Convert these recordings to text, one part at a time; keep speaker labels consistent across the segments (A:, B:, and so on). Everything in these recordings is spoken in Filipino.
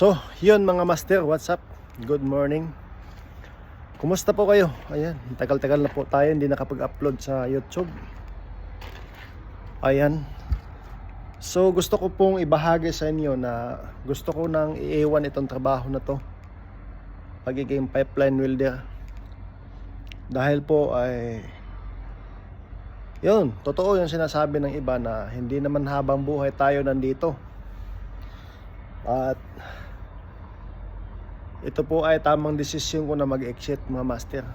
A: So, yun mga master, what's up? Good morning. Kumusta po kayo? Ayan, tagal-tagal na po tayo hindi nakapag-upload sa YouTube. Ayan. So, gusto ko pong ibahagi sa inyo na gusto ko nang iiwan itong trabaho na to. Pagiging pipeline welder. Dahil po ay yun, totoo yung sinasabi ng iba na hindi naman habang buhay tayo nandito. At ito po ay tamang desisyon ko na mag-exit mga master.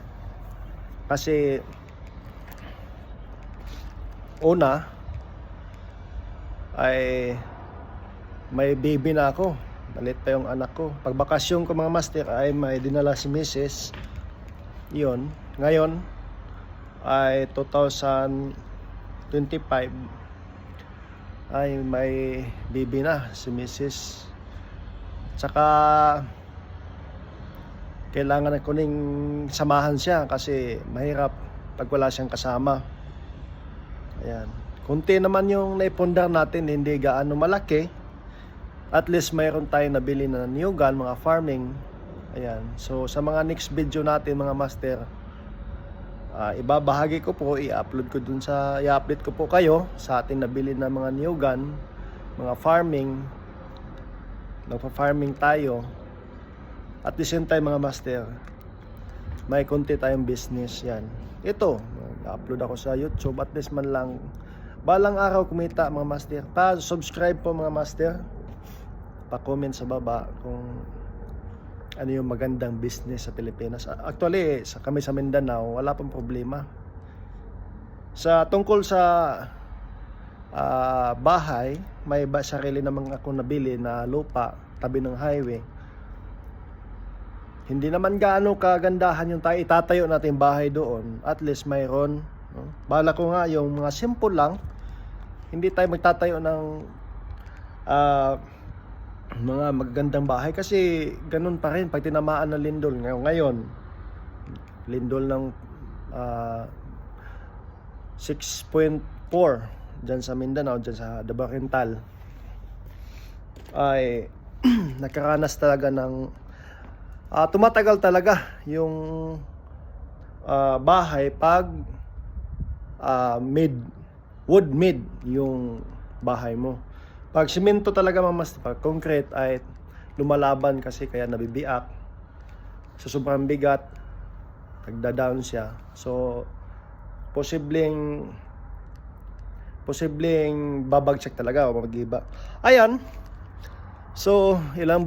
A: Kasi una ay may baby na ako. Maliit pa yung anak ko. Pag bakasyon ko mga master ay may dinala si Mrs. Yun. Ngayon ay 2025 ay may baby na si Mrs. Tsaka kailangan ko ning samahan siya kasi mahirap pag wala siyang kasama. Ayan. Kunti naman yung naipundar natin, hindi gaano malaki. At least mayroon tayong nabili na new gun, mga farming. Ayan. So sa mga next video natin mga master, ibabahagi ko po, i-upload ko dun sa, i-update ko po kayo sa ating nabili na mga new gun, mga farming. Nagpa-farming tayo. At the same time mga master, may konti tayong business yan. Ito, upload ako sa YouTube, at least man lang balang araw kumita mga master. Pa-subscribe po mga master. Pa-comment sa baba kung ano yung magandang business sa Pilipinas. Actually, kami sa Mindanao, wala pang problema. Sa tungkol sa bahay, may sarili namang ako nabili na lupa, tabi ng highway. Hindi naman gaano kagandahan yung itatayo natin bahay doon. At least mayroon. No? Bala ko nga yung mga simple lang. Hindi tayo magtatayo ng mga magagandang bahay. Kasi ganun pa rin pag tinamaan ng lindol. Ngayon, lindol ng 6.4 dyan sa Mindanao, dyan sa Dabaquintal, ay nakaranas talaga ng tumatagal talaga yung bahay pag wood mid yung bahay mo. Pag simento talaga pag concrete ay lumalaban kasi kaya nabibiak. Sa sobrang bigat, nagda-down siya. So posibleng babagsak talaga o mag-iba. Ayan. So ilang